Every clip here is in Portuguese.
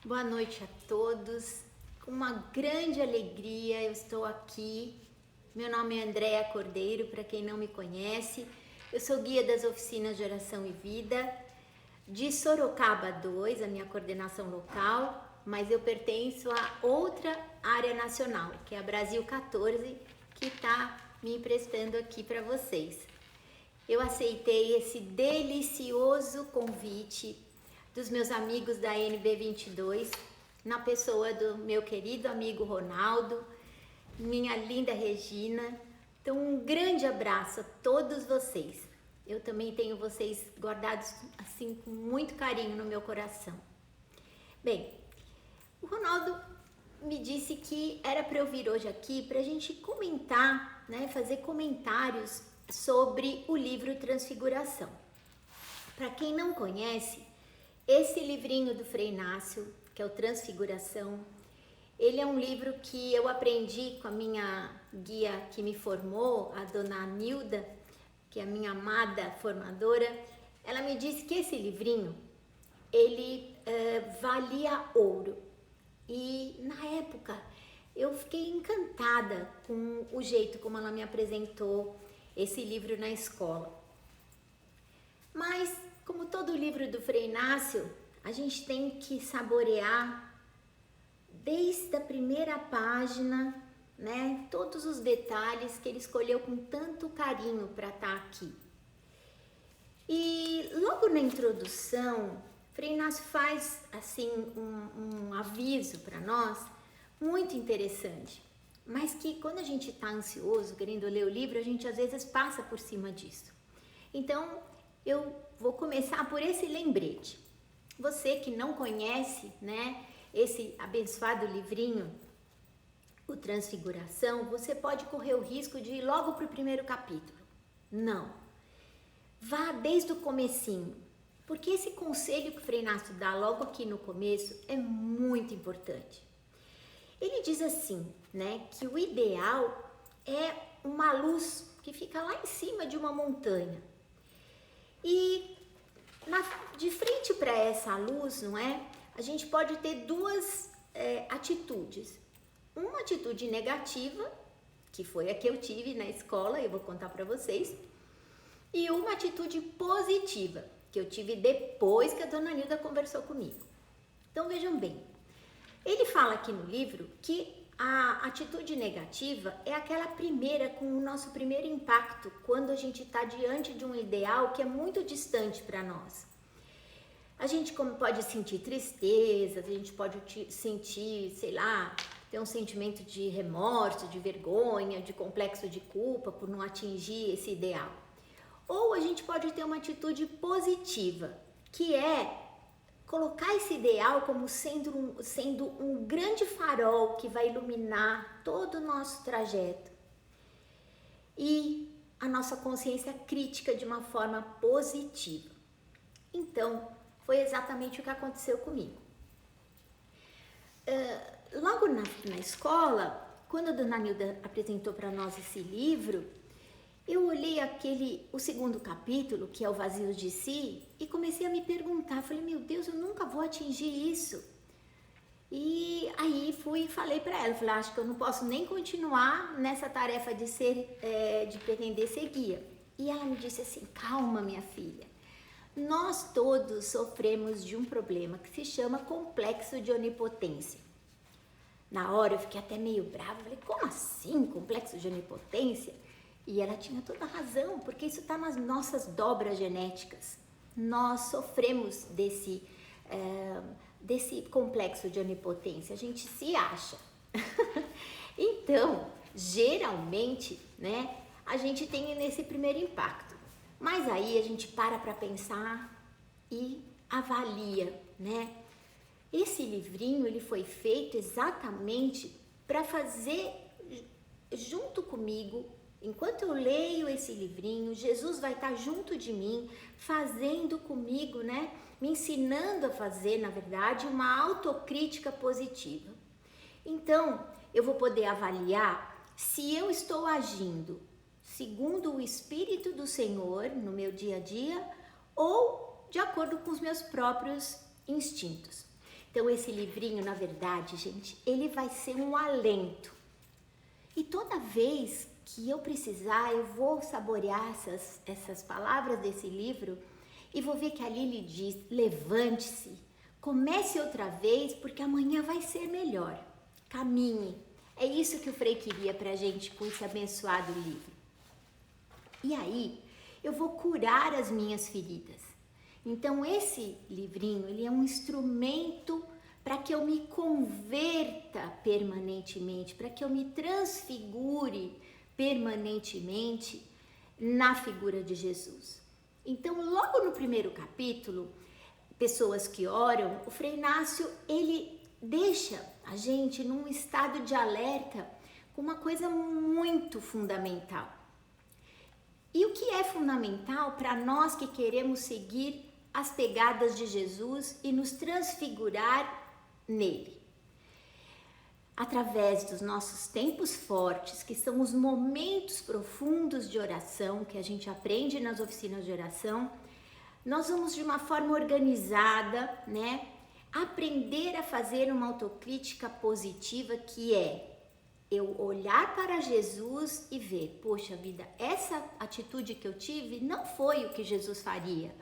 Boa noite a todos. Com uma grande alegria eu estou aqui. Meu nome é Andréa Cordeiro, para quem não me conhece. Eu sou guia das oficinas de oração e vida de Sorocaba 2, a minha coordenação local, mas eu pertenço a outra área nacional, que é a Brasil 14, que está me emprestando aqui para vocês. Eu aceitei esse delicioso convite dos meus amigos da NB22, na pessoa do meu querido amigo Ronaldo, minha linda Regina. Então, um grande abraço a todos vocês. Eu também tenho vocês guardados assim com muito carinho no meu coração. Bem, o Ronaldo me disse que era para eu vir hoje aqui para a gente comentar, né, fazer comentários sobre o livro Transfiguração. Para quem não conhece, esse livrinho do Frei Inácio, que é o Transfiguração, ele é um livro que eu aprendi com a minha guia que me formou, a dona Nilda, que é a minha amada formadora. Ela me disse que esse livrinho, ele valia ouro. E na época eu fiquei encantada com o jeito como ela me apresentou esse livro na escola. Mas, como todo livro do Frei Inácio, a gente tem que saborear desde a primeira página, né, todos os detalhes que ele escolheu com tanto carinho para estar aqui. E logo na introdução, Frei Inácio faz assim um aviso para nós muito interessante, mas que quando a gente está ansioso, querendo ler o livro, a gente às vezes passa por cima disso. Então, eu vou começar por esse lembrete. Você que não conhece, né, esse abençoado livrinho, o Transfiguração, você pode correr o risco de ir logo para o primeiro capítulo. Não. Vá desde o comecinho, porque esse conselho que o Frei Inácio dá logo aqui no começo é muito importante. Ele diz assim, né, que o ideal é uma luz que fica lá em cima de uma montanha. E de frente para essa luz, não é? A gente pode ter duas atitudes. Uma atitude negativa, que foi a que eu tive na escola, eu vou contar para vocês, e uma atitude positiva, que eu tive depois que a dona Nilda conversou comigo. Então vejam bem, ele fala aqui no livro que a atitude negativa é aquela primeira, com o nosso primeiro impacto, quando a gente está diante de um ideal que é muito distante para nós. A gente pode sentir tristeza, a gente pode sentir, sei lá, ter um sentimento de remorso, de vergonha, de complexo de culpa por não atingir esse ideal. Ou a gente pode ter uma atitude positiva, que é colocar esse ideal como sendo um grande farol que vai iluminar todo o nosso trajeto. E a nossa consciência crítica de uma forma positiva. Então, foi exatamente o que aconteceu comigo. Logo na escola, quando a dona Nilda apresentou para nós esse livro, eu olhei o segundo capítulo, que é o Vazio de Si, e comecei a me perguntar, falei, meu Deus, eu nunca vou atingir isso. E aí fui e falei para ela, falei, acho que eu não posso nem continuar nessa tarefa de pretender ser guia. E ela me disse assim, calma, minha filha, nós todos sofremos de um problema que se chama complexo de onipotência. Na hora eu fiquei até meio brava, falei, como assim complexo de onipotência? E ela tinha toda a razão, porque isso está nas nossas dobras genéticas. Nós sofremos desse complexo de onipotência, a gente se acha. Então, geralmente, né, a gente tem nesse primeiro impacto. Mas aí a gente para pensar e avalia, né? Esse livrinho, ele foi feito exatamente para fazer junto comigo. Enquanto eu leio esse livrinho, Jesus vai estar junto de mim, fazendo comigo, né? Me ensinando a fazer, na verdade, uma autocrítica positiva. Então, eu vou poder avaliar se eu estou agindo segundo o Espírito do Senhor no meu dia a dia ou de acordo com os meus próprios instintos. Então esse livrinho, na verdade, gente, ele vai ser um alento. E toda vez que eu precisar, eu vou saborear essas palavras desse livro e vou ver que ali ele diz: levante-se, comece outra vez, porque amanhã vai ser melhor. Caminhe. É isso que o Frei queria pra gente com esse abençoado livro. E aí, eu vou curar as minhas feridas. Então, esse livrinho, ele é um instrumento para que eu me converta permanentemente, para que eu me transfigure permanentemente na figura de Jesus. Então, logo no primeiro capítulo, Pessoas que Oram, o Frei Inácio, ele deixa a gente num estado de alerta com uma coisa muito fundamental. E o que é fundamental para nós que queremos seguir as pegadas de Jesus e nos transfigurar nele? Através dos nossos tempos fortes, que são os momentos profundos de oração, que a gente aprende nas oficinas de oração, nós vamos de uma forma organizada, né, aprender a fazer uma autocrítica positiva, que é eu olhar para Jesus e ver, poxa vida, essa atitude que eu tive não foi o que Jesus faria.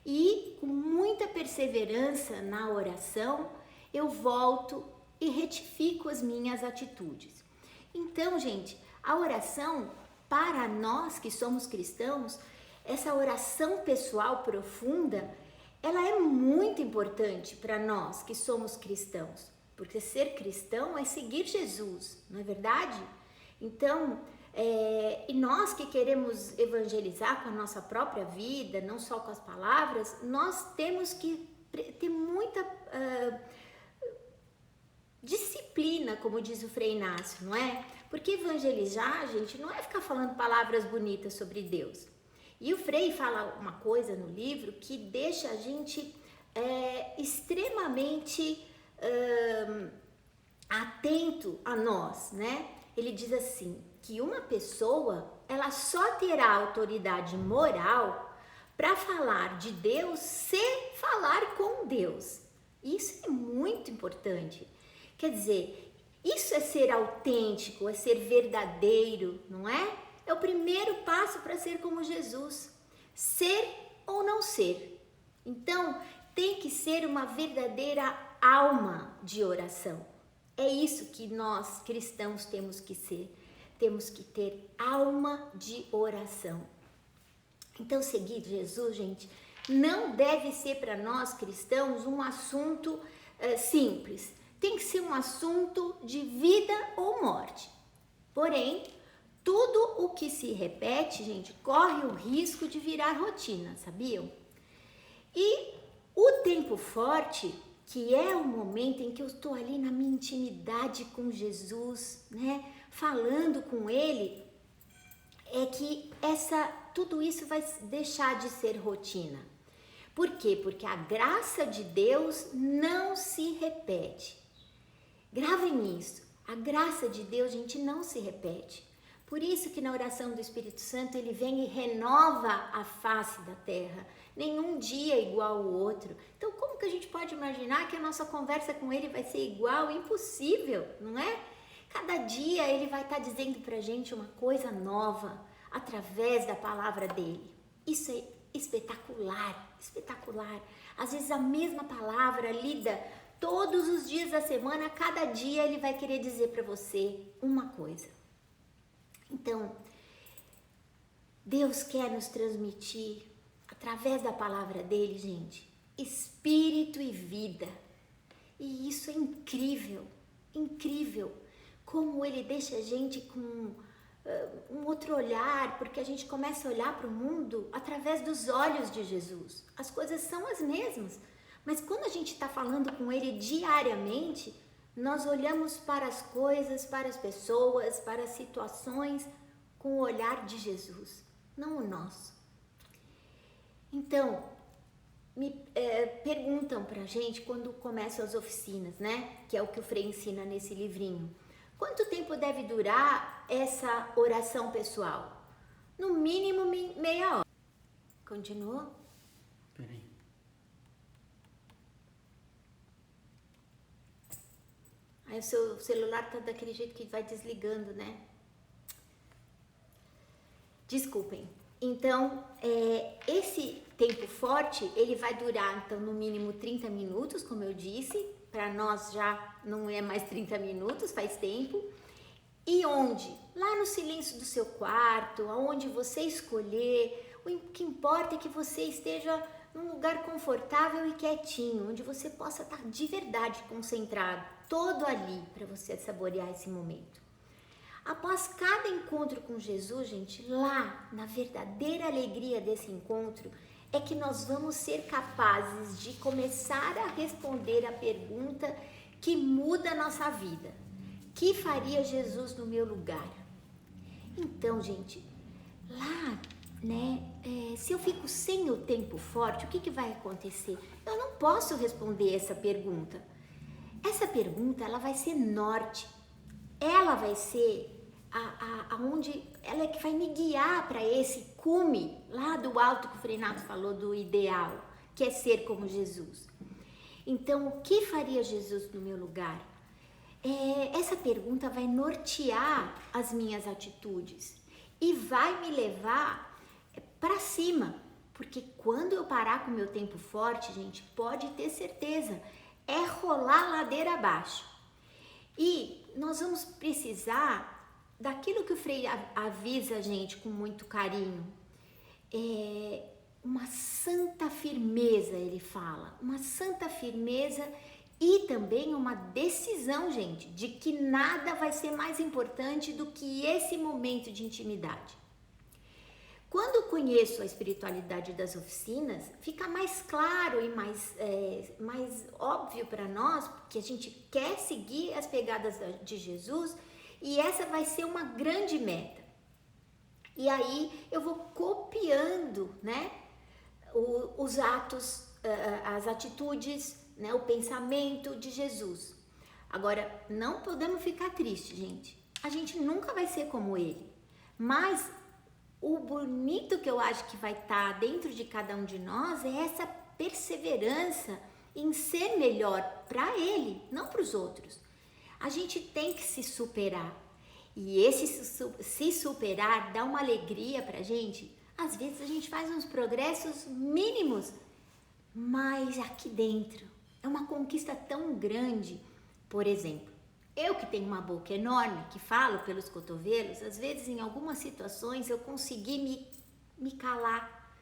E com muita perseverança na oração, eu volto e retifico as minhas atitudes. Então, gente, a oração, para nós que somos cristãos, essa oração pessoal profunda, ela é muito importante para nós que somos cristãos. Porque ser cristão é seguir Jesus, não é verdade? Então, e nós que queremos evangelizar com a nossa própria vida, não só com as palavras, nós temos que ter muita disciplina, como diz o Frei Inácio, não é? Porque evangelizar, gente, não é ficar falando palavras bonitas sobre Deus. E o Frei fala uma coisa no livro que deixa a gente extremamente atento a nós, né? Ele diz assim, que uma pessoa, ela só terá autoridade moral para falar de Deus se falar com Deus. Isso é muito importante. Quer dizer, isso é ser autêntico, é ser verdadeiro, não é? É o primeiro passo para ser como Jesus. Ser ou não ser. Então, tem que ser uma verdadeira alma de oração. É isso que nós cristãos temos que ser. Temos que ter alma de oração. Então, seguir Jesus, gente, não deve ser para nós cristãos um assunto simples. Tem que ser um assunto de vida ou morte. Porém, tudo o que se repete, gente, corre o risco de virar rotina, sabiam? E o tempo forte, que é o momento em que eu estou ali na minha intimidade com Jesus, né, falando com Ele, é que tudo isso vai deixar de ser rotina. Por quê? Porque a graça de Deus não se repete. Gravem nisso. A graça de Deus, gente, não se repete. Por isso que na oração do Espírito Santo ele vem e renova a face da terra. Nenhum dia é igual ao outro. Então, como que a gente pode imaginar que a nossa conversa com ele vai ser igual? Impossível, não é? Cada dia ele vai estar dizendo pra gente uma coisa nova através da palavra dele. Isso é espetacular, espetacular. Às vezes a mesma palavra lida todos os dias da semana, cada dia ele vai querer dizer para você uma coisa. Então, Deus quer nos transmitir, através da palavra dele, gente, espírito e vida. E isso é incrível, incrível. Como ele deixa a gente com um outro olhar, porque a gente começa a olhar para o mundo através dos olhos de Jesus. As coisas são as mesmas, mas quando a gente está falando com ele diariamente, nós olhamos para as coisas, para as pessoas, para as situações com o olhar de Jesus, não o nosso. Então, perguntam pra gente quando começam as oficinas, né? Que é o que o Frei ensina nesse livrinho. Quanto tempo deve durar essa oração pessoal? No mínimo meia hora. Continuou? Peraí. O seu celular tá daquele jeito que vai desligando, né? Desculpem. Então, esse tempo forte, ele vai durar, então, no mínimo 30 minutos, como eu disse. Para nós já não é mais 30 minutos, faz tempo. E onde? Lá no silêncio do seu quarto, aonde você escolher. O que importa é que você esteja num lugar confortável e quietinho, onde você possa estar de verdade concentrado, todo ali, para você saborear esse momento. Após cada encontro com Jesus, gente, lá, na verdadeira alegria desse encontro, é que nós vamos ser capazes de começar a responder a pergunta que muda a nossa vida. Que faria Jesus no meu lugar? Então, gente, lá, né, se eu fico sem o tempo forte, o que vai acontecer? Eu não posso responder essa pergunta. Essa pergunta, ela vai ser norte. Ela vai ser aonde ela é que vai me guiar para esse cume lá do alto que o Frei Renato falou do ideal, que é ser como Jesus. Então, o que faria Jesus no meu lugar? Essa pergunta vai nortear as minhas atitudes e vai me levar para cima, porque quando eu parar com o meu tempo forte, gente, pode ter certeza, é rolar ladeira abaixo. E nós vamos precisar daquilo que o Frei avisa a gente com muito carinho, uma santa firmeza, ele fala, uma santa firmeza e também uma decisão, gente, de que nada vai ser mais importante do que esse momento de intimidade. Quando eu conheço a espiritualidade das oficinas, fica mais claro e mais óbvio para nós que a gente quer seguir as pegadas de Jesus e essa vai ser uma grande meta. E aí eu vou copiando, né, os atos, as atitudes, né, o pensamento de Jesus. Agora, não podemos ficar tristes, gente. A gente nunca vai ser como ele, mas o bonito que eu acho que vai estar dentro de cada um de nós é essa perseverança em ser melhor para ele, não para os outros. A gente tem que se superar. E esse se superar dá uma alegria pra gente. Às vezes a gente faz uns progressos mínimos, mas aqui dentro é uma conquista tão grande. Por exemplo, eu que tenho uma boca enorme, que falo pelos cotovelos, às vezes em algumas situações eu consegui me calar.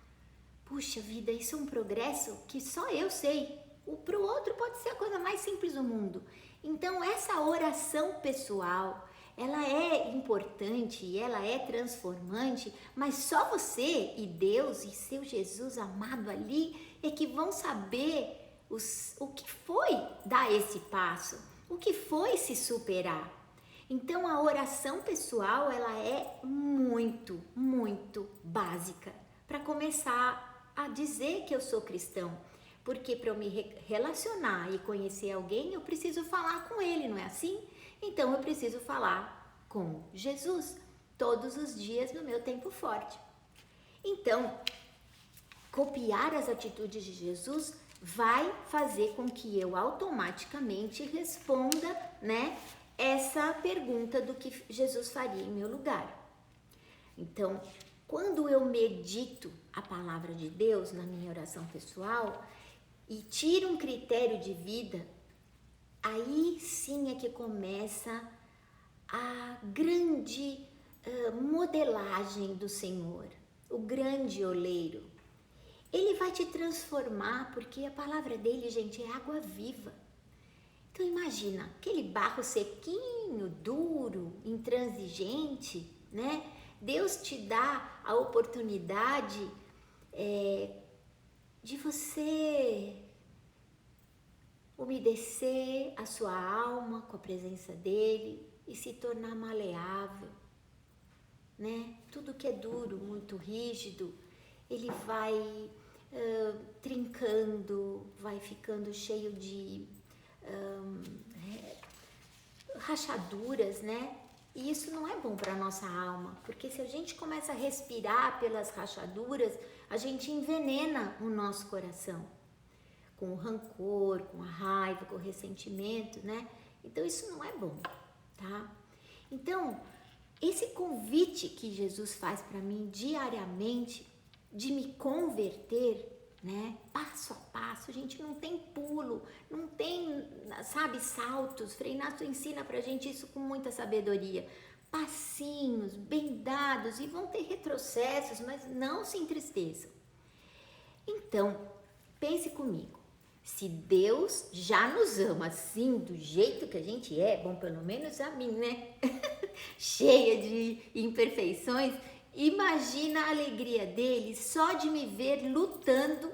Puxa vida, isso é um progresso que só eu sei. Para o outro pode ser a coisa mais simples do mundo. Então essa oração pessoal, ela é importante e ela é transformante, mas só você e Deus e seu Jesus amado ali é que vão saber o que foi dar esse passo, o que foi se superar. Então a oração pessoal, ela é muito, muito básica para começar a dizer que eu sou cristão. Porque para eu me relacionar e conhecer alguém, eu preciso falar com ele, não é assim? Então eu preciso falar com Jesus todos os dias no meu tempo forte. Então, copiar as atitudes de Jesus vai fazer com que eu automaticamente responda, né, essa pergunta do que Jesus faria em meu lugar. Então, quando eu medito a palavra de Deus na minha oração pessoal e tiro um critério de vida, aí sim é que começa a grande modelagem do Senhor, o grande oleiro. Ele vai te transformar, porque a palavra dele, gente, é água viva. Então imagina, aquele barro sequinho, duro, intransigente, né? Deus te dá a oportunidade de você umedecer a sua alma com a presença dele e se tornar maleável, né? Tudo que é duro, muito rígido, ele vai trincando, vai ficando cheio de rachaduras, né? E isso não é bom para a nossa alma, porque se a gente começa a respirar pelas rachaduras, a gente envenena o nosso coração com o rancor, com a raiva, com o ressentimento, né? Então isso não é bom, tá? Então, esse convite que Jesus faz para mim diariamente de me converter, né? Passo a passo, gente, não tem pulo, não tem, sabe, saltos. Frei Inácio ensina pra gente isso com muita sabedoria. Passinhos, bem dados, e vão ter retrocessos, mas não se entristeçam. Então, pense comigo. Se Deus já nos ama assim, do jeito que a gente é, bom, pelo menos a mim, né? Cheia de imperfeições, imagina a alegria dele só de me ver lutando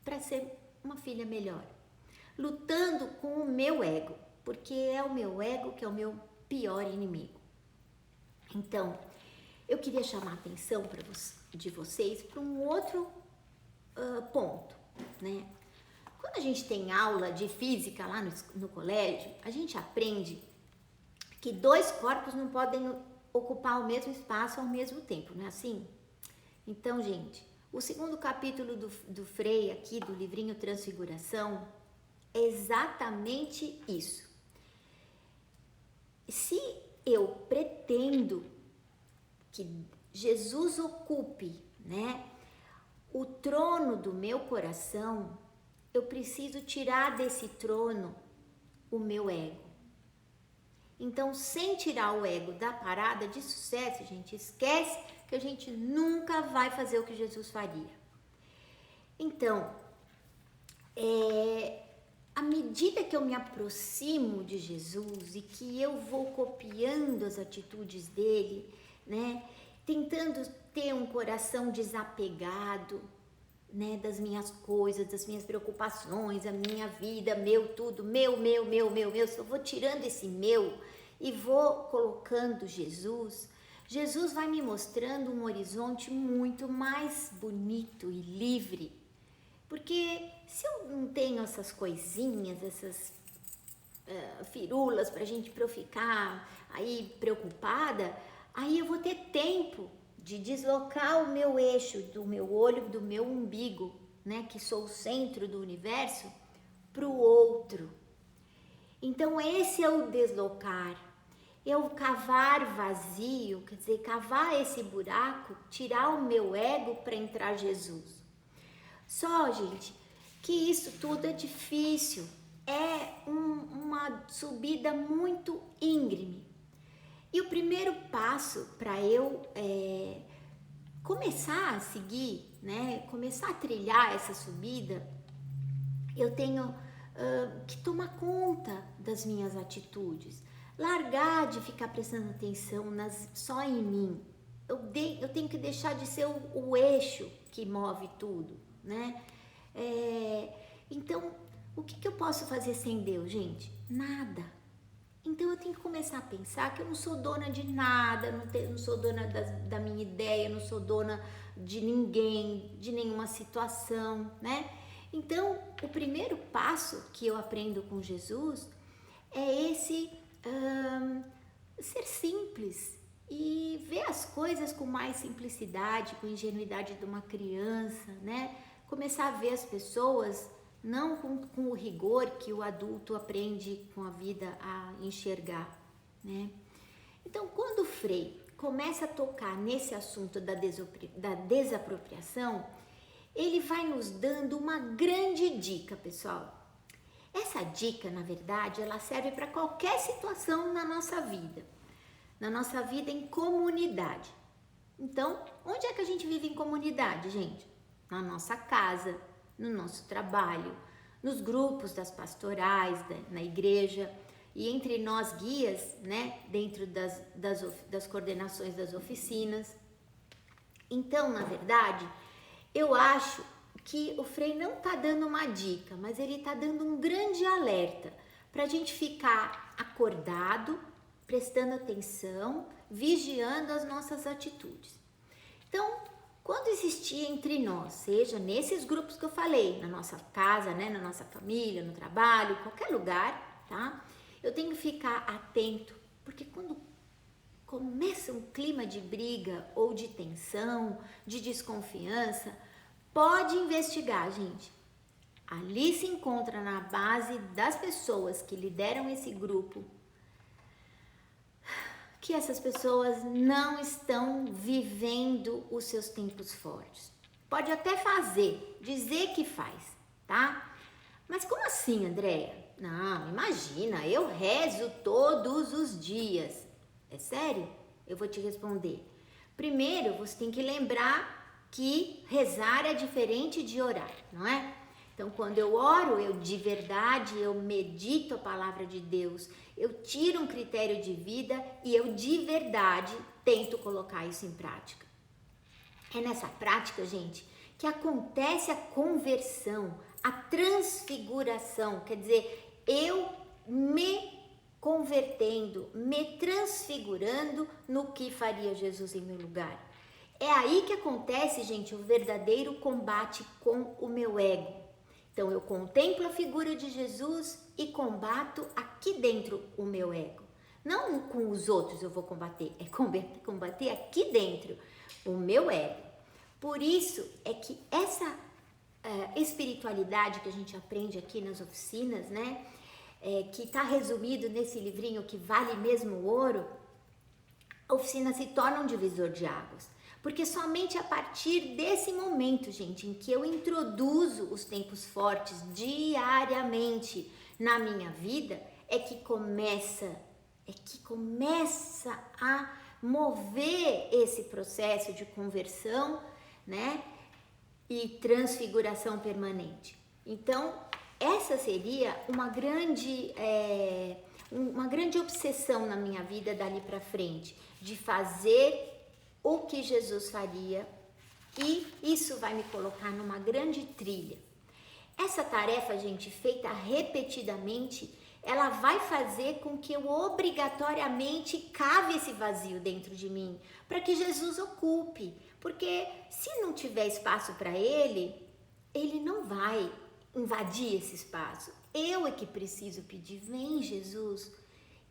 para ser uma filha melhor. Lutando com o meu ego, porque é o meu ego que é o meu pior inimigo. Então, eu queria chamar a atenção de vocês para um outro ponto, né? Quando a gente tem aula de física lá no colégio, a gente aprende que dois corpos não podem ocupar o mesmo espaço ao mesmo tempo, não é assim? Então, gente, o segundo capítulo do Frei aqui, do livrinho Transfiguração, é exatamente isso. Se eu pretendo que Jesus ocupe, né, o trono do meu coração, eu preciso tirar desse trono o meu ego. Então, sem tirar o ego da parada de sucesso, gente, esquece que a gente nunca vai fazer o que Jesus faria. Então, à medida que eu me aproximo de Jesus e que eu vou copiando as atitudes dele, né, tentando ter um coração desapegado, né, das minhas coisas, das minhas preocupações, a minha vida, meu tudo, meu, se eu vou tirando esse meu e vou colocando Jesus, Jesus vai me mostrando um horizonte muito mais bonito e livre, porque se eu não tenho essas coisinhas, essas firulas pra eu ficar aí preocupada, aí eu vou ter tempo de deslocar o meu eixo do meu olho, do meu umbigo, né, que sou o centro do universo, para o outro. Então esse é o deslocar, eu cavar vazio, quer dizer, cavar esse buraco, tirar o meu ego para entrar Jesus. Só, gente, que isso tudo é difícil, é uma subida muito íngreme. E o primeiro passo para eu começar a seguir, né, começar a trilhar essa subida, eu tenho que tomar conta das minhas atitudes, largar de ficar prestando atenção só em mim. Eu tenho que deixar de ser o eixo que move tudo, né? Então, o que eu posso fazer sem Deus, gente? Nada. Então eu tenho que começar a pensar que eu não sou dona de nada, não sou dona da minha ideia, não sou dona de ninguém, de nenhuma situação, né? Então, o primeiro passo que eu aprendo com Jesus é esse ser simples e ver as coisas com mais simplicidade, com ingenuidade de uma criança, né? Começar a ver as pessoas não com o rigor que o adulto aprende com a vida a enxergar, né? Então, quando o Frei começa a tocar nesse assunto da desapropriação, ele vai nos dando uma grande dica, pessoal. Essa dica, na verdade, ela serve para qualquer situação na nossa vida em comunidade. Então, onde é que a gente vive em comunidade, gente? Na nossa casa, no nosso trabalho, nos grupos das pastorais, na igreja e entre nós guias, né, dentro das coordenações das oficinas. Então, na verdade, eu acho que o Frei não está dando uma dica, mas ele está dando um grande alerta para a gente ficar acordado, prestando atenção, vigiando as nossas atitudes. Então, quando existir entre nós, seja nesses grupos que eu falei, na nossa casa, né, na nossa família, no trabalho, qualquer lugar, tá? Eu tenho que ficar atento, porque quando começa um clima de briga ou de tensão, de desconfiança, pode investigar, gente. ali se encontra na base das pessoas que lideram esse grupo, que essas pessoas não estão vivendo os seus tempos fortes. Pode até dizer que faz, tá? Mas como assim, Andréia? Não, imagina, eu rezo todos os dias. É sério? Eu vou te responder. Primeiro, você tem que lembrar que rezar é diferente de orar, não é? Então, quando eu oro, eu de verdade, eu medito a palavra de Deus, eu tiro um critério de vida e eu de verdade tento colocar isso em prática. É nessa prática, gente, que acontece a conversão, a transfiguração, quer dizer, eu me convertendo, me transfigurando no que faria Jesus em meu lugar. É aí que acontece, gente, o verdadeiro combate com o meu ego. Então, eu contemplo a figura de Jesus e combato aqui dentro o meu ego. Não com os outros eu vou combater, é combater aqui dentro o meu ego. Por isso é que essa espiritualidade que a gente aprende aqui nas oficinas, né? Que está resumido nesse livrinho que vale mesmo o ouro, a oficina se torna um divisor de águas. Porque somente a partir desse momento, gente, em que eu introduzo os tempos fortes diariamente na minha vida, é que começa a mover esse processo de conversão, né? E transfiguração permanente. Então, essa seria uma grande obsessão na minha vida dali para frente, de fazer o que Jesus faria, e isso vai me colocar numa grande trilha. Essa tarefa, gente, feita repetidamente, ela vai fazer com que eu obrigatoriamente cave esse vazio dentro de mim, para que Jesus ocupe, porque se não tiver espaço para ele não vai invadir esse espaço. Eu é que preciso pedir, vem Jesus,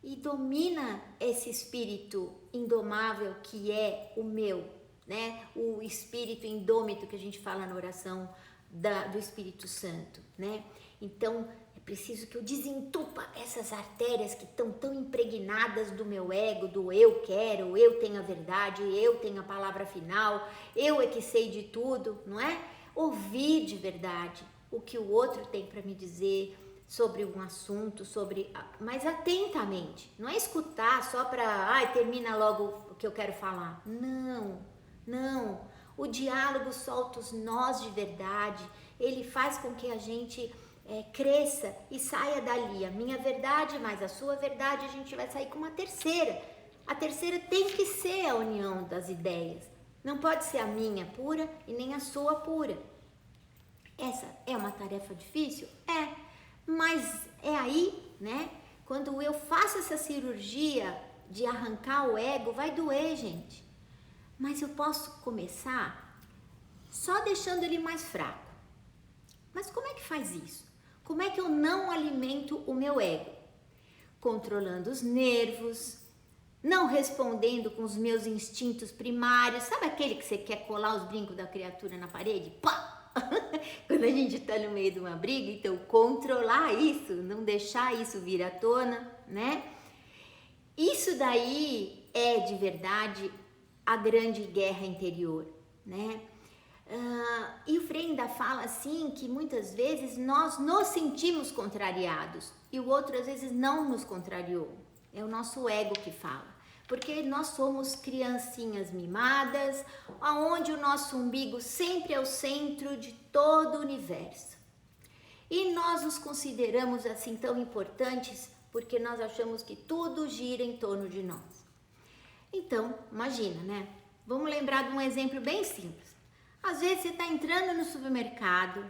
e domina esse espírito indomável que é o meu, né? O espírito indômito que a gente fala na oração do Espírito Santo, né? Então, é preciso que eu desentupa essas artérias que estão tão impregnadas do meu ego, do eu quero, eu tenho a verdade, eu tenho a palavra final, eu é que sei de tudo, não é? Ouvir de verdade o que o outro tem para me dizer sobre um assunto, mas atentamente. Não é escutar só para, termina logo o que eu quero falar. Não. O diálogo solta os nós de verdade. Ele faz com que a gente cresça e saia dali. A minha verdade mais a sua verdade, a gente vai sair com uma terceira. A terceira tem que ser a união das ideias. Não pode ser a minha pura e nem a sua pura. Essa é uma tarefa difícil? Mas é aí, né? Quando eu faço essa cirurgia de arrancar o ego, vai doer, gente. Mas eu posso começar só deixando ele mais fraco. Mas como é que faz isso? Como é que eu não alimento o meu ego? Controlando os nervos, não respondendo com os meus instintos primários. Sabe aquele que você quer colar os brincos da criatura na parede? Pá! Quando a gente está no meio de uma briga, então controlar isso, não deixar isso vir à tona, né? Isso daí é de verdade a grande guerra interior, né? E o Frei ainda fala assim que muitas vezes nós nos sentimos contrariados e o outro às vezes não nos contrariou. É o nosso ego que fala. Porque nós somos criancinhas mimadas, onde o nosso umbigo sempre é o centro de todo o universo. E nós nos consideramos assim tão importantes porque nós achamos que tudo gira em torno de nós. Então, imagina, né? Vamos lembrar de um exemplo bem simples. Às vezes você está entrando no supermercado,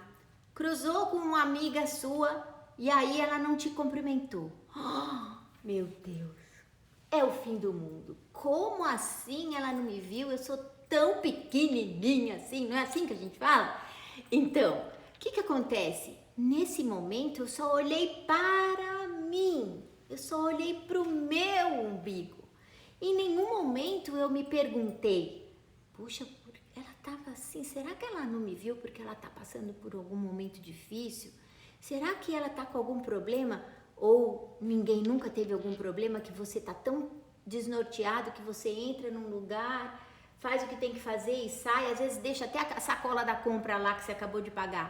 cruzou com uma amiga sua e aí ela não te cumprimentou. Oh, meu Deus! É o fim do mundo. Como assim ela não me viu? Eu sou tão pequenininha assim, não é assim que a gente fala? Então, o que acontece? Nesse momento eu só olhei para mim, eu só olhei para o meu umbigo. Em nenhum momento eu me perguntei, puxa, ela estava assim, será que ela não me viu porque ela está passando por algum momento difícil? Será que ela está com algum problema? Ou ninguém nunca teve algum problema que você está tão desnorteado que você entra num lugar, faz o que tem que fazer e sai, às vezes deixa até a sacola da compra lá que você acabou de pagar,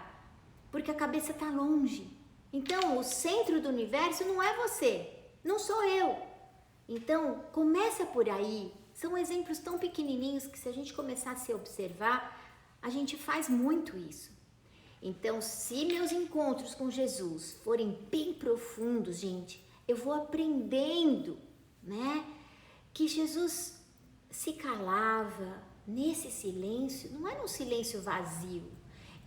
porque a cabeça está longe. Então, o centro do universo não é você, não sou eu. Então, começa por aí. São exemplos tão pequenininhos que se a gente começasse a observar, a gente faz muito isso. Então, se meus encontros com Jesus forem bem profundos, gente, eu vou aprendendo, né? Que Jesus se calava nesse silêncio, não era um silêncio vazio,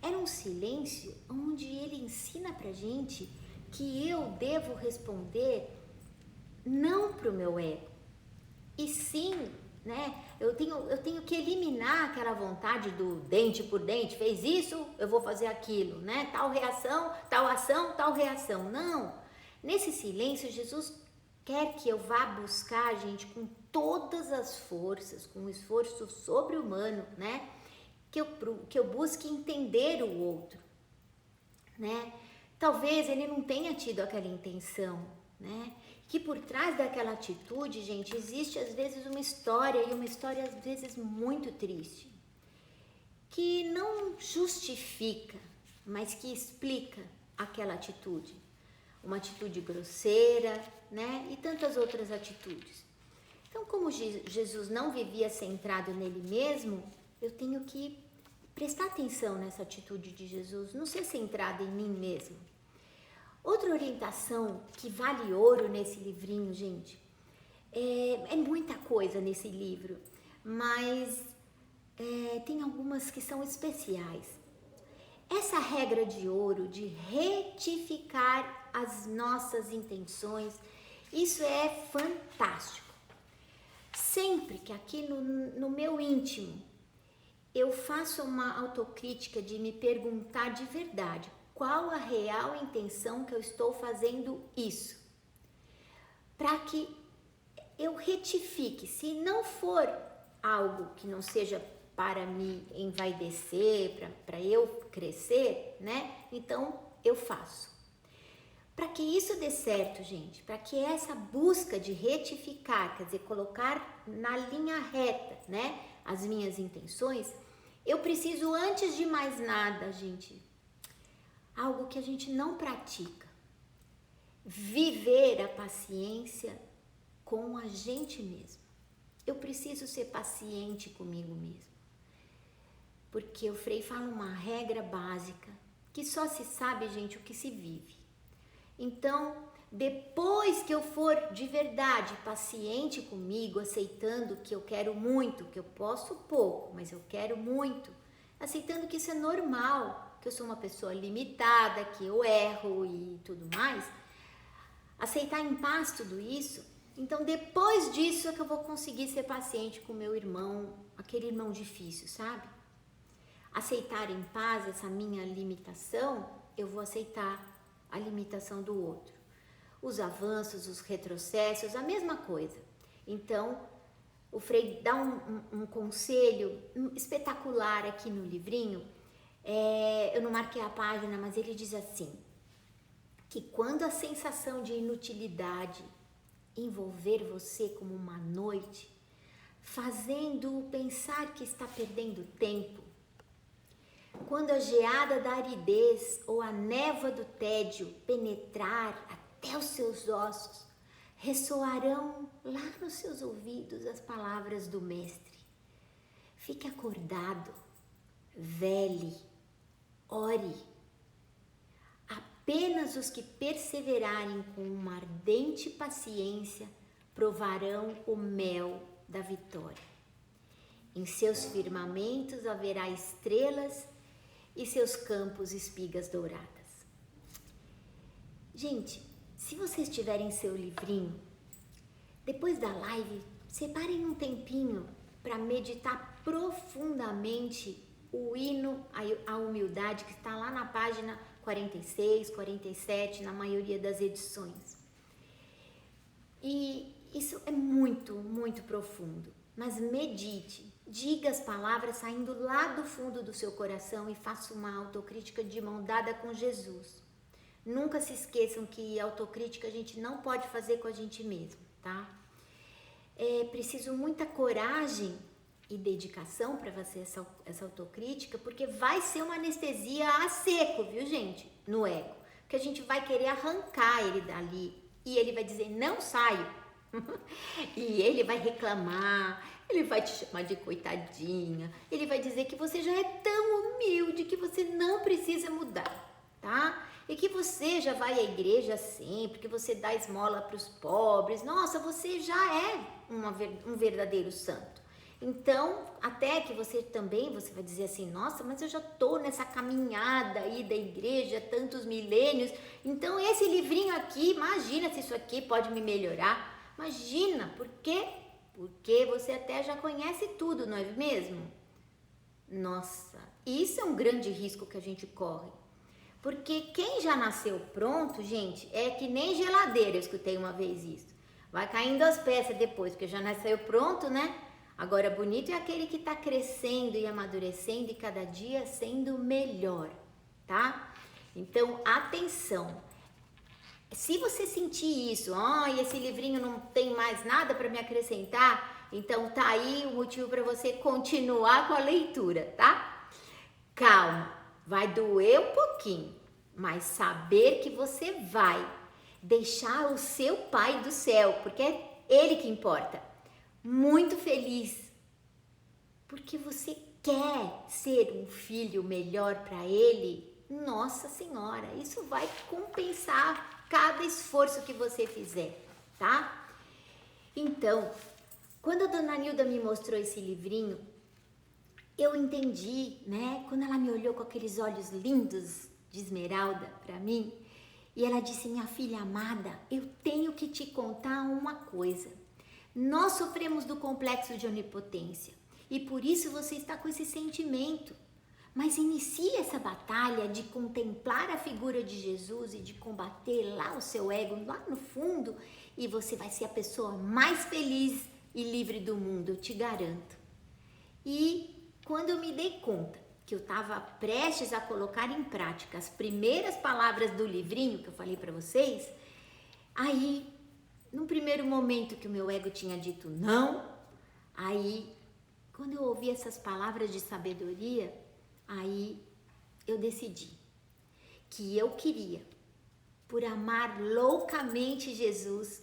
era um silêncio onde ele ensina pra gente que eu devo responder não pro meu ego, e sim, né? Eu tenho que eliminar aquela vontade do dente por dente, fez isso, eu vou fazer aquilo, né? Tal reação, tal ação, tal reação. Não! Nesse silêncio, Jesus quer que eu vá buscar, gente, com todas as forças, com um esforço sobre-humano, né? Que eu busque entender o outro, né? Talvez ele não tenha tido aquela intenção, né? Que por trás daquela atitude, gente, existe às vezes uma história, e uma história às vezes muito triste, que não justifica, mas que explica aquela atitude. Uma atitude grosseira, né? E tantas outras atitudes. Então, como Jesus não vivia centrado nele mesmo, eu tenho que prestar atenção nessa atitude de Jesus, não ser centrada em mim mesmo. Outra orientação que vale ouro nesse livrinho, gente, é muita coisa nesse livro, mas tem algumas que são especiais. Essa regra de ouro de retificar as nossas intenções, isso é fantástico. Sempre que aqui no meu íntimo eu faço uma autocrítica de me perguntar de verdade, qual a real intenção que eu estou fazendo isso? Para que eu retifique, se não for algo que não seja para me envaidecer, para eu crescer, né? Então eu faço. Para que isso dê certo, gente, para que essa busca de retificar, quer dizer, colocar na linha reta, né, as minhas intenções, eu preciso, antes de mais nada, gente, algo que a gente não pratica. Viver a paciência com a gente mesmo. Eu preciso ser paciente comigo mesmo. Porque o Frei fala uma regra básica, que só se sabe, gente, o que se vive. Então, depois que eu for de verdade paciente comigo, aceitando que eu quero muito, que eu posso pouco, mas eu quero muito, aceitando que isso é normal, que eu sou uma pessoa limitada, que eu erro e tudo mais, aceitar em paz tudo isso, então depois disso é que eu vou conseguir ser paciente com meu irmão, aquele irmão difícil, sabe? Aceitar em paz essa minha limitação, eu vou aceitar a limitação do outro. Os avanços, os retrocessos, a mesma coisa. Então, o Frei dá um conselho espetacular aqui no livrinho. Eu não marquei a página, mas ele diz assim, que quando a sensação de inutilidade envolver você como uma noite, fazendo-o pensar que está perdendo tempo, quando a geada da aridez ou a névoa do tédio penetrar até os seus ossos, ressoarão lá nos seus ouvidos as palavras do Mestre. Fique acordado, vele, ore. Apenas os que perseverarem com uma ardente paciência provarão o mel da vitória. Em seus firmamentos haverá estrelas e seus campos espigas douradas. Gente, se vocês tiverem seu livrinho, depois da live, separem um tempinho para meditar profundamente o hino à humildade que está lá na página 46, 47, na maioria das edições. E isso é muito, muito profundo. Mas medite, diga as palavras saindo lá do fundo do seu coração e faça uma autocrítica de mão dada com Jesus. Nunca se esqueçam que autocrítica a gente não pode fazer com a gente mesmo, tá? É preciso muita coragem e dedicação para fazer essa autocrítica, porque vai ser uma anestesia a seco, viu, gente? No ego. Que a gente vai querer arrancar ele dali e ele vai dizer, não saio. E ele vai reclamar, ele vai te chamar de coitadinha, ele vai dizer que você já é tão humilde que você não precisa mudar, tá? E que você já vai à igreja sempre, que você dá esmola para os pobres. Nossa, você já é um verdadeiro santo. Então, até que você vai dizer assim, nossa, mas eu já tô nessa caminhada aí da igreja, tantos milênios, então esse livrinho aqui, imagina se isso aqui pode me melhorar. Imagina, por quê? Porque você até já conhece tudo, não é mesmo? Nossa, isso é um grande risco que a gente corre. Porque quem já nasceu pronto, gente, é que nem geladeira, eu escutei uma vez isso. Vai caindo as peças depois, porque já nasceu pronto, né? Agora, bonito é aquele que está crescendo e amadurecendo e cada dia sendo melhor, tá? Então, atenção. Se você sentir isso, esse livrinho não tem mais nada para me acrescentar, então tá aí o motivo para você continuar com a leitura, tá? Calma, vai doer um pouquinho, mas saber que você vai deixar o seu Pai do céu, porque é Ele que importa, muito feliz, porque você quer ser um filho melhor para Ele. Nossa Senhora, isso vai compensar cada esforço que você fizer, tá? Então, quando a dona Nilda me mostrou esse livrinho, eu entendi, né? Quando ela me olhou com aqueles olhos lindos de esmeralda para mim, e ela disse, minha filha amada, eu tenho que te contar uma coisa. Nós sofremos do complexo de onipotência e por isso você está com esse sentimento. Mas inicie essa batalha de contemplar a figura de Jesus e de combater lá o seu ego, lá no fundo, e você vai ser a pessoa mais feliz e livre do mundo, eu te garanto. E quando eu me dei conta que eu estava prestes a colocar em prática as primeiras palavras do livrinho que eu falei para vocês, aí, no primeiro momento que o meu ego tinha dito não, aí, quando eu ouvi essas palavras de sabedoria, aí eu decidi que eu queria, por amar loucamente Jesus,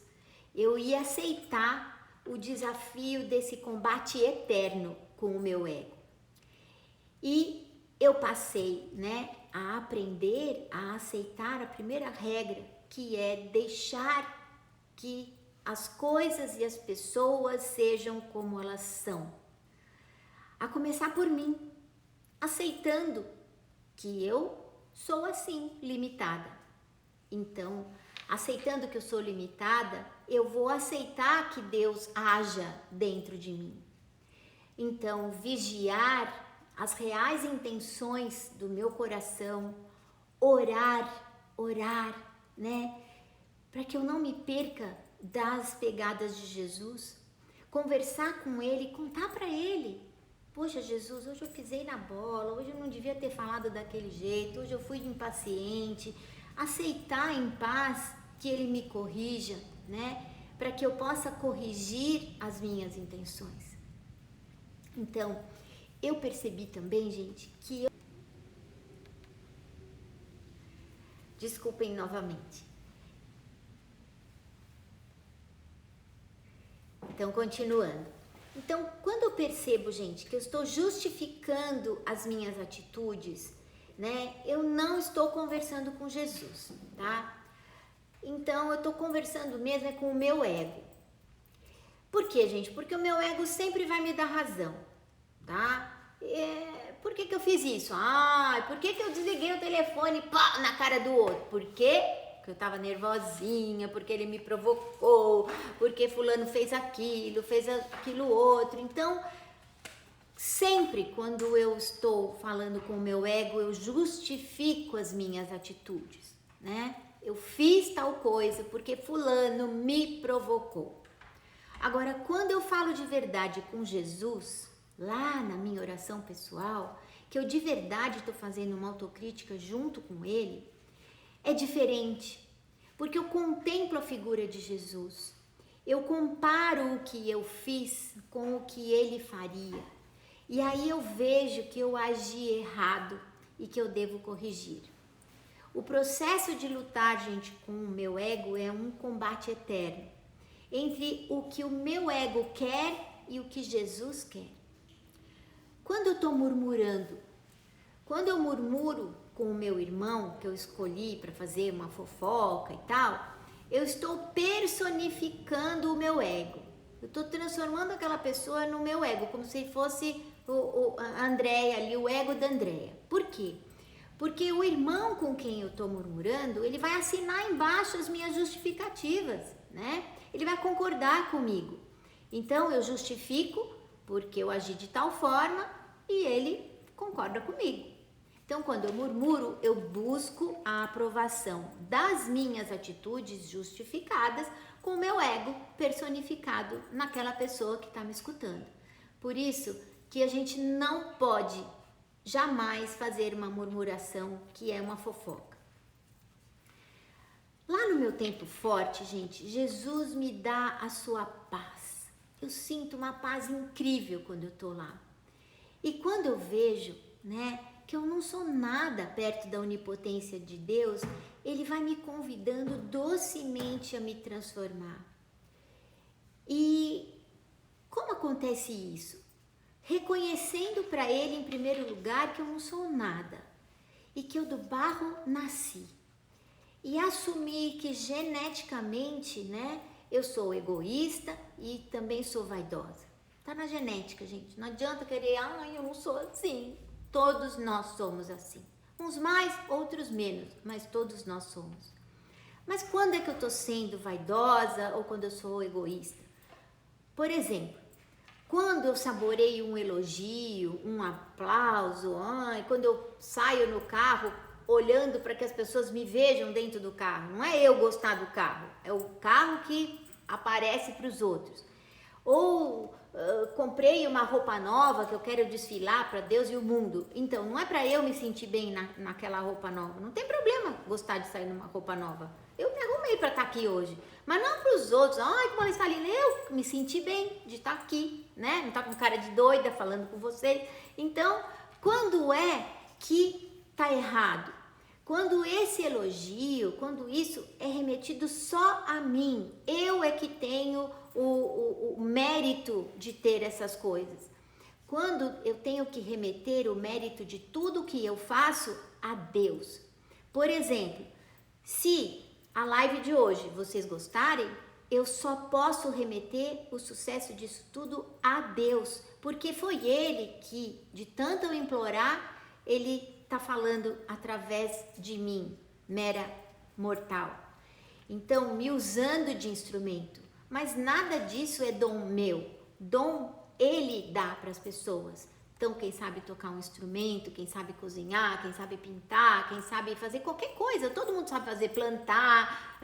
eu ia aceitar o desafio desse combate eterno com o meu ego. E eu passei, né, a aprender a aceitar a primeira regra, que é deixar que as coisas e as pessoas sejam como elas são. A começar por mim, aceitando que eu sou assim, limitada. Então, aceitando que eu sou limitada, eu vou aceitar que Deus haja dentro de mim. Então, vigiar as reais intenções do meu coração, orar, né? Para que eu não me perca das pegadas de Jesus, conversar com Ele, contar para Ele. Poxa, Jesus, hoje eu pisei na bola, hoje eu não devia ter falado daquele jeito, hoje eu fui impaciente. Aceitar em paz que Ele me corrija, né? Para que eu possa corrigir as minhas intenções. Então, eu percebi também, gente, que Desculpem novamente. Então, continuando. Então, quando eu percebo, gente, que eu estou justificando as minhas atitudes, né? Eu não estou conversando com Jesus, tá? Então, eu estou conversando mesmo com o meu ego. Por quê, gente? Porque o meu ego sempre vai me dar razão, tá? Por que eu fiz isso? Por que eu desliguei o telefone na cara do outro? Por quê? Porque eu tava nervosinha, porque ele me provocou, porque fulano fez aquilo outro. Então, sempre quando eu estou falando com o meu ego, eu justifico as minhas atitudes, né? Eu fiz tal coisa porque fulano me provocou. Agora, quando eu falo de verdade com Jesus, lá na minha oração pessoal, que eu de verdade estou fazendo uma autocrítica junto com ele, é diferente, porque eu contemplo a figura de Jesus. Eu comparo o que eu fiz com o que ele faria. E aí eu vejo que eu agi errado e que eu devo corrigir. O processo de lutar, gente, com o meu ego é um combate eterno entre o que o meu ego quer e o que Jesus quer. Quando eu estou murmurando, quando eu murmuro com o meu irmão, que eu escolhi para fazer uma fofoca e tal, eu estou personificando o meu ego. Eu estou transformando aquela pessoa no meu ego, como se fosse a Andréia ali, o ego da Andréia. Por quê? Porque o irmão com quem eu estou murmurando, ele vai assinar embaixo as minhas justificativas, né? Ele vai concordar comigo. Então eu justifico porque eu agi de tal forma e ele concorda comigo. Então, quando eu murmuro, eu busco a aprovação das minhas atitudes justificadas com o meu ego personificado naquela pessoa que está me escutando. Por isso que a gente não pode jamais fazer uma murmuração que é uma fofoca. Lá no meu tempo forte, gente, Jesus me dá a sua paz. Eu sinto uma paz incrível quando eu tô lá. E quando eu vejo, né, que eu não sou nada perto da onipotência de Deus, ele vai me convidando docemente a me transformar. E como acontece isso? Reconhecendo para ele, em primeiro lugar, que eu não sou nada e que eu do barro nasci. E assumir que geneticamente, né, eu sou egoísta e também sou vaidosa. Tá na genética, gente. Não adianta querer, eu não sou assim. Todos nós somos assim. Uns mais, outros menos, mas todos nós somos. Mas quando é que eu tô sendo vaidosa ou quando eu sou egoísta? Por exemplo, quando eu saboreio um elogio, um aplauso, quando eu saio no carro olhando para que as pessoas me vejam dentro do carro. Não é eu gostar do carro, é o carro que aparece para os outros. Ou comprei uma roupa nova que eu quero desfilar para Deus e o mundo. Então, não é para eu me sentir bem naquela roupa nova. Não tem problema gostar de sair numa roupa nova. Eu me arrumei para estar aqui hoje. Mas não para os outros. Como ela está ali. Eu me senti bem de estar aqui, né? Não estar com cara de doida falando com vocês. Então, quando é que tá errado? Quando esse elogio, quando isso é remetido só a mim. Eu é que tenho o mérito de ter essas coisas. Quando eu tenho que remeter o mérito de tudo que eu faço a Deus. Por exemplo, se a live de hoje vocês gostarem, eu só posso remeter o sucesso disso tudo a Deus, porque foi Ele que, de tanto eu implorar, Ele está falando através de mim, mera mortal. Então, me usando de instrumento. Mas nada disso é dom meu. Dom ele dá para as pessoas. Então, quem sabe tocar um instrumento, quem sabe cozinhar, quem sabe pintar, quem sabe fazer qualquer coisa. Todo mundo sabe fazer, plantar,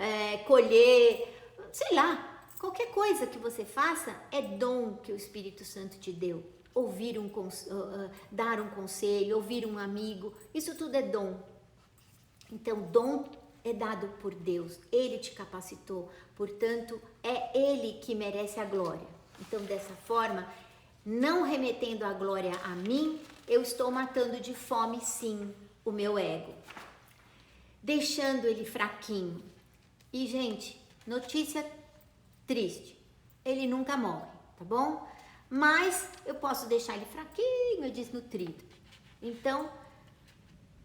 colher, sei lá. Qualquer coisa que você faça é dom que o Espírito Santo te deu. Dar um conselho, ouvir um amigo, isso tudo é dom. Então, dom é dado por Deus, Ele te capacitou, portanto, é Ele que merece a glória. Então, dessa forma, não remetendo a glória a mim, eu estou matando de fome, sim, o meu ego, deixando ele fraquinho. E, gente, notícia triste, ele nunca morre, tá bom? Mas eu posso deixar ele fraquinho, desnutrido. Então,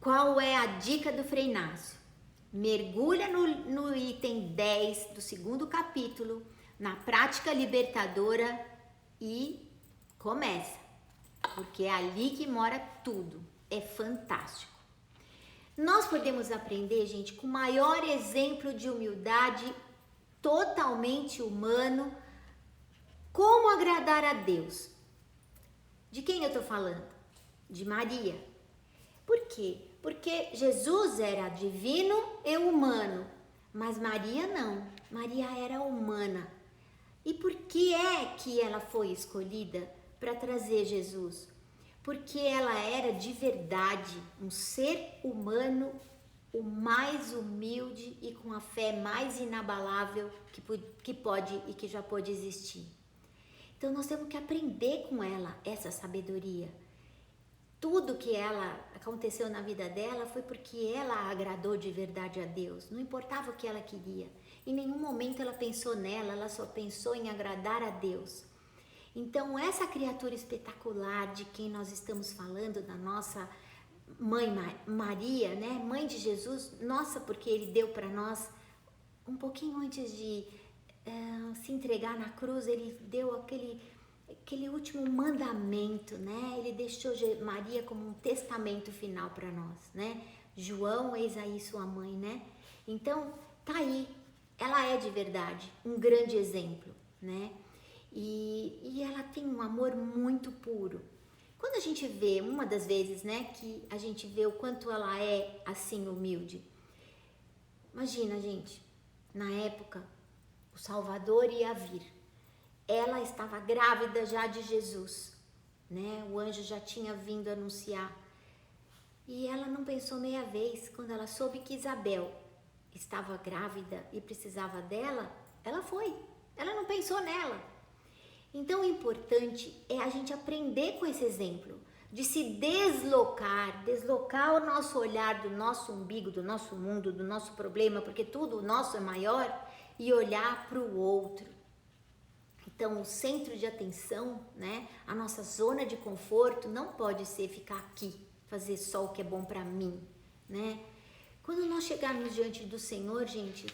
qual é a dica do Frei Inácio? Mergulha no item 10 do 2º capítulo, na prática libertadora e começa, porque é ali que mora tudo, é fantástico. Nós podemos aprender, gente, com o maior exemplo de humildade, totalmente humano, como agradar a Deus. De quem eu estou falando? De Maria. Por quê? Porque Jesus era divino e humano, mas Maria não. Maria era humana. E por que é que ela foi escolhida para trazer Jesus? Porque ela era de verdade um ser humano o mais humilde e com a fé mais inabalável que pode e que já pode existir. Então nós temos que aprender com ela essa sabedoria. Tudo que aconteceu na vida dela foi porque ela agradou de verdade a Deus. Não importava o que ela queria. Em nenhum momento ela pensou nela, ela só pensou em agradar a Deus. Então essa criatura espetacular de quem nós estamos falando, da nossa mãe Maria, né? Mãe de Jesus, nossa, porque ele deu para nós um pouquinho antes de se entregar na cruz, ele deu aquele último mandamento, né? Ele deixou Maria como um testamento final para nós, né? João, eis aí sua mãe, né? Então, tá aí, ela é de verdade um grande exemplo, né? E ela tem um amor muito puro. Quando a gente vê, uma das vezes, né, que a gente vê o quanto ela é assim humilde. Imagina, gente, na época, o Salvador ia vir. Ela estava grávida já de Jesus, né? O anjo já tinha vindo anunciar. E ela não pensou meia vez. Quando ela soube que Isabel estava grávida e precisava dela, ela foi. Ela não pensou nela. Então, o importante é a gente aprender com esse exemplo, de se deslocar o nosso olhar do nosso umbigo, do nosso mundo, do nosso problema, porque tudo nosso é maior, e olhar para o outro. Então, o centro de atenção, né, a nossa zona de conforto não pode ser ficar aqui, fazer só o que é bom para mim, né? Quando nós chegarmos diante do Senhor, gente,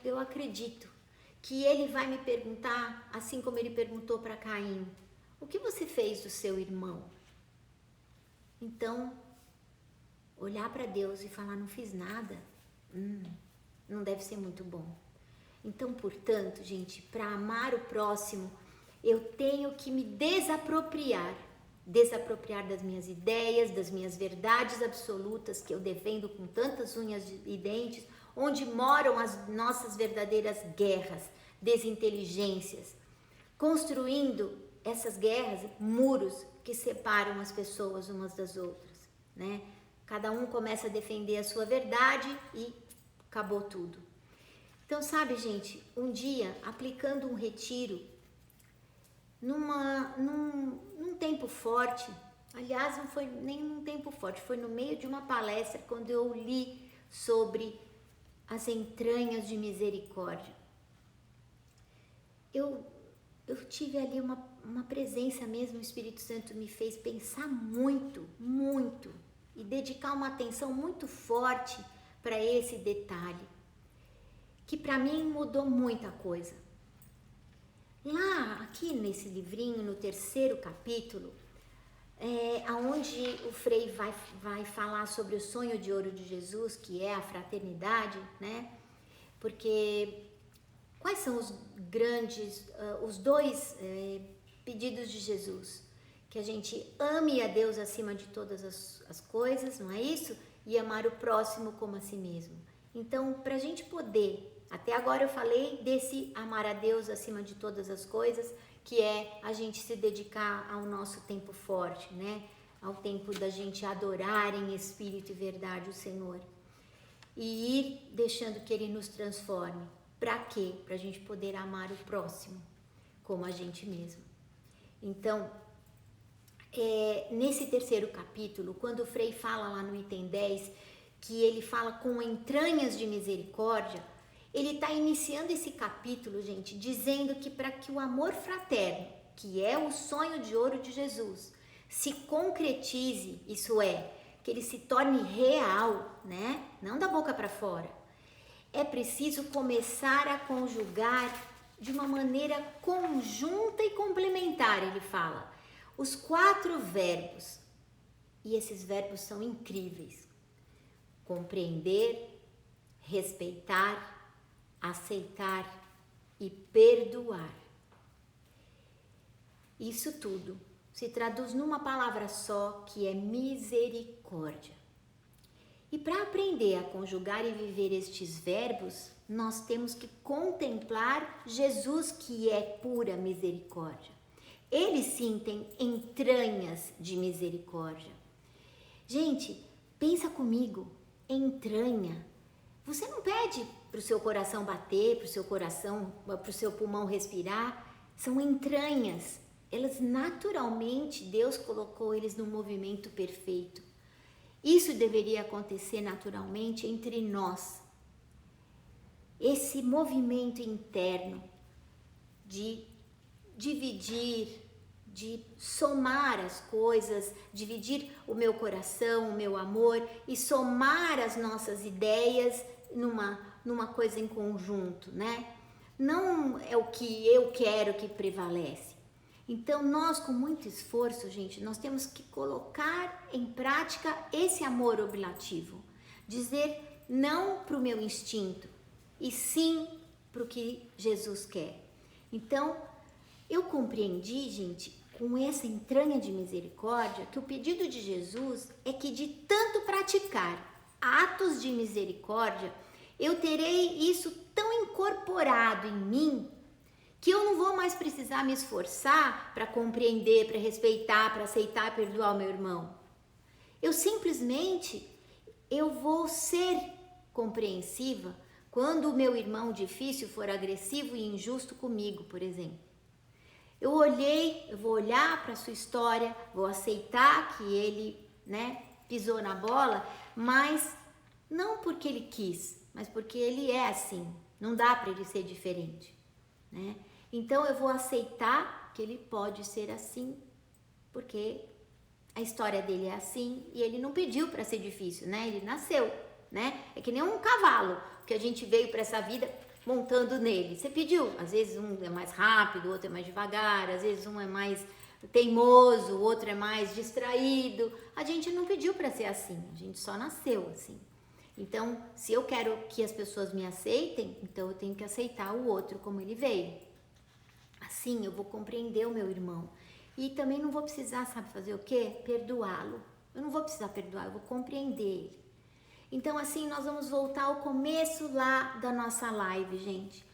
eu acredito que Ele vai me perguntar, assim como Ele perguntou para Caim, o que você fez do seu irmão? Então, olhar para Deus e falar, não fiz nada, não deve ser muito bom. Então, portanto, gente, para amar o próximo, eu tenho que me desapropriar das minhas ideias, das minhas verdades absolutas que eu defendo com tantas unhas e dentes, onde moram as nossas verdadeiras guerras, desinteligências, construindo essas guerras, muros que separam as pessoas umas das outras, né? Cada um começa a defender a sua verdade e acabou tudo. Então, sabe, gente, um dia, aplicando um retiro, num tempo forte, aliás, não foi nem num tempo forte, foi no meio de uma palestra, quando eu li sobre as entranhas de misericórdia. Eu tive ali uma presença mesmo, o Espírito Santo me fez pensar muito, muito, e dedicar uma atenção muito forte para esse detalhe, que para mim mudou muita coisa. Lá, aqui nesse livrinho, no 3º capítulo, aonde o Frei vai falar sobre o sonho de ouro de Jesus, que é a fraternidade, né? Porque quais são os dois pedidos de Jesus? Que a gente ame a Deus acima de todas as coisas, não é isso? E amar o próximo como a si mesmo. Então, para a gente poder, até agora eu falei desse amar a Deus acima de todas as coisas, que é a gente se dedicar ao nosso tempo forte, né? Ao tempo da gente adorar em espírito e verdade o Senhor. E ir deixando que Ele nos transforme. Para quê? Para a gente poder amar o próximo como a gente mesmo. Então, nesse 3º capítulo, quando o Frei fala lá no item 10, que ele fala com entranhas de misericórdia, ele está iniciando esse capítulo, gente, dizendo que para que o amor fraterno, que é o sonho de ouro de Jesus, se concretize, isso é, que ele se torne real, né? Não da boca para fora. É preciso começar a conjugar de uma maneira conjunta e complementar, ele fala, os 4 verbos. E esses verbos são incríveis. Compreender, respeitar, aceitar e perdoar. Isso tudo se traduz numa palavra só, que é misericórdia. E para aprender a conjugar e viver estes verbos, nós temos que contemplar Jesus, que é pura misericórdia. Ele sim tem entranhas de misericórdia. Gente, pensa comigo, entranha. Você não pede para o seu coração bater, para o seu pulmão respirar. São entranhas. Elas naturalmente, Deus colocou eles num movimento perfeito. Isso deveria acontecer naturalmente entre nós. Esse movimento interno de dividir, de somar as coisas, dividir o meu coração, o meu amor e somar as nossas ideias numa coisa em conjunto, né? Não é o que eu quero que prevalece. Então, nós, com muito esforço, gente, nós temos que colocar em prática esse amor oblativo. Dizer não para o meu instinto e sim para o que Jesus quer. Então, eu compreendi, gente, com essa entranha de misericórdia, que o pedido de Jesus é que de tanto praticar atos de misericórdia, eu terei isso tão incorporado em mim que eu não vou mais precisar me esforçar para compreender, para respeitar, para aceitar e perdoar o meu irmão. Eu vou ser compreensiva quando o meu irmão difícil for agressivo e injusto comigo, por exemplo. Eu vou olhar para a sua história, vou aceitar que ele, pisou na bola, mas não porque ele quis, mas porque ele é assim. Não dá para ele ser diferente, né? Então eu vou aceitar que ele pode ser assim, porque a história dele é assim e ele não pediu para ser difícil, né? Ele nasceu, né? É que nem um cavalo que a gente veio para essa vida montando nele. Você pediu, às vezes um é mais rápido, o outro é mais devagar, às vezes um é mais teimoso, o outro é mais distraído. A gente não pediu para ser assim, a gente só nasceu assim. Então, se eu quero que as pessoas me aceitem, então eu tenho que aceitar o outro como ele veio. Assim eu vou compreender o meu irmão. E também não vou precisar, sabe fazer o quê? Perdoá-lo. Eu não vou precisar perdoar, eu vou compreender ele. Então assim nós vamos voltar ao começo lá da nossa live, gente.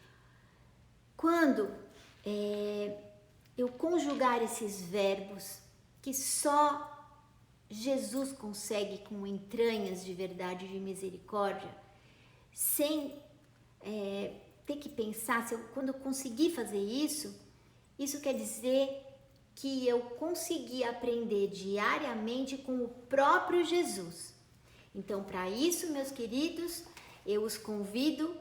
Quando eu conjugar esses verbos que só Jesus consegue com entranhas de verdade e de misericórdia, sem ter que pensar, quando eu conseguir fazer isso quer dizer que eu consegui aprender diariamente com o próprio Jesus. Então, para isso, meus queridos, eu os convido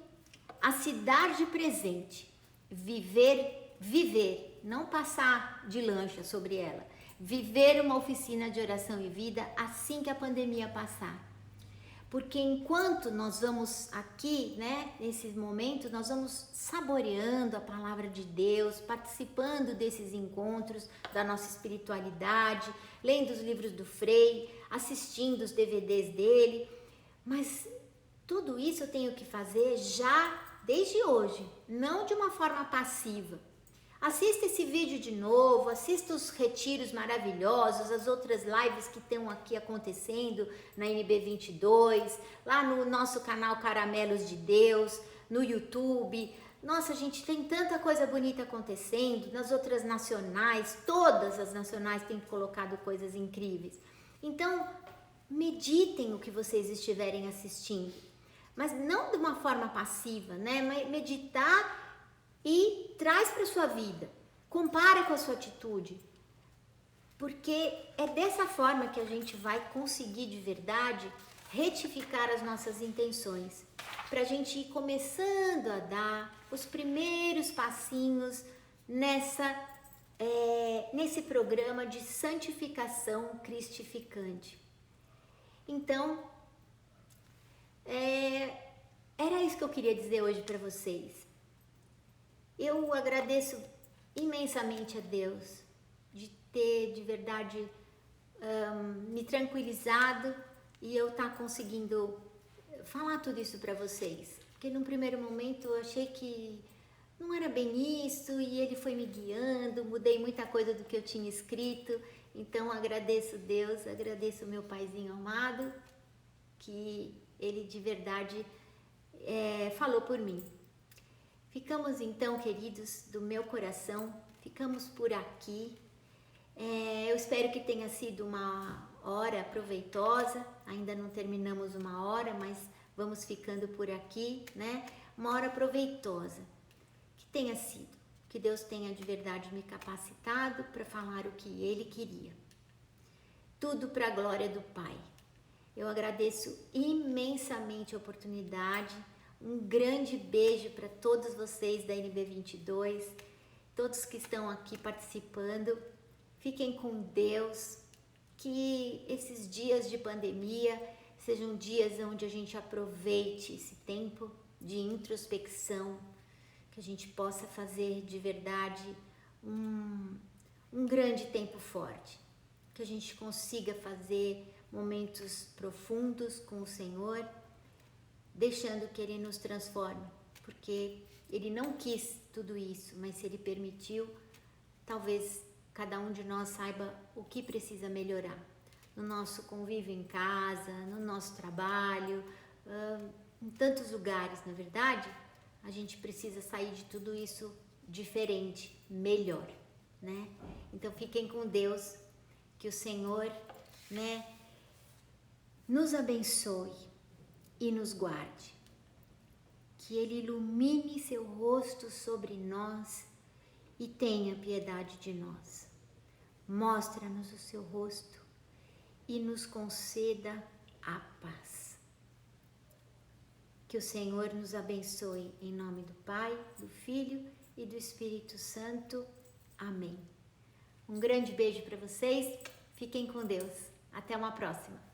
a se dar de presente, viver, não passar de lancha sobre ela, viver uma oficina de oração e vida assim que a pandemia passar. Porque enquanto nós vamos aqui, nesse momento, nós vamos saboreando a palavra de Deus, participando desses encontros da nossa espiritualidade, lendo os livros do Frei, assistindo os DVDs dele, mas tudo isso eu tenho que fazer já desde hoje, não de uma forma passiva. Assista esse vídeo de novo, assista os retiros maravilhosos, as outras lives que estão aqui acontecendo na NB22, lá no nosso canal Caramelos de Deus, no YouTube. Nossa, gente, tem tanta coisa bonita acontecendo, nas outras nacionais, todas as nacionais têm colocado coisas incríveis. Então, meditem o que vocês estiverem assistindo, mas não de uma forma passiva, meditar e traz para sua vida, compara com a sua atitude, porque é dessa forma que a gente vai conseguir de verdade retificar as nossas intenções, para a gente ir começando a dar os primeiros passinhos nesse programa de santificação cristificante. Então, era isso que eu queria dizer hoje para vocês. Eu agradeço imensamente a Deus de ter de verdade me tranquilizado e eu estar conseguindo falar tudo isso para vocês. Porque num primeiro momento eu achei que não era bem isso e ele foi me guiando, mudei muita coisa do que eu tinha escrito. Então agradeço Deus, agradeço o meu paizinho amado, que ele de verdade falou por mim. Ficamos então, queridos, do meu coração, ficamos por aqui. Eu espero que tenha sido uma hora proveitosa, ainda não terminamos uma hora, mas vamos ficando por aqui, né? Uma hora proveitosa. Que tenha sido, que Deus tenha de verdade me capacitado para falar o que Ele queria. Tudo para a glória do Pai. Eu agradeço imensamente a oportunidade. Um grande beijo para todos vocês da NB22, todos que estão aqui participando. Fiquem com Deus. Que esses dias de pandemia sejam dias onde a gente aproveite esse tempo de introspecção, que a gente possa fazer de verdade um grande tempo forte, que a gente consiga fazer momentos profundos com o Senhor, deixando que Ele nos transforme, porque Ele não quis tudo isso, mas se Ele permitiu, talvez cada um de nós saiba o que precisa melhorar no nosso convívio em casa, no nosso trabalho, em tantos lugares, na verdade, a gente precisa sair de tudo isso diferente, melhor, né? Então fiquem com Deus, que o Senhor, né, nos abençoe e nos guarde, que Ele ilumine seu rosto sobre nós e tenha piedade de nós. Mostra-nos o seu rosto e nos conceda a paz. Que o Senhor nos abençoe em nome do Pai, do Filho e do Espírito Santo. Amém. Um grande beijo para vocês. Fiquem com Deus. Até uma próxima.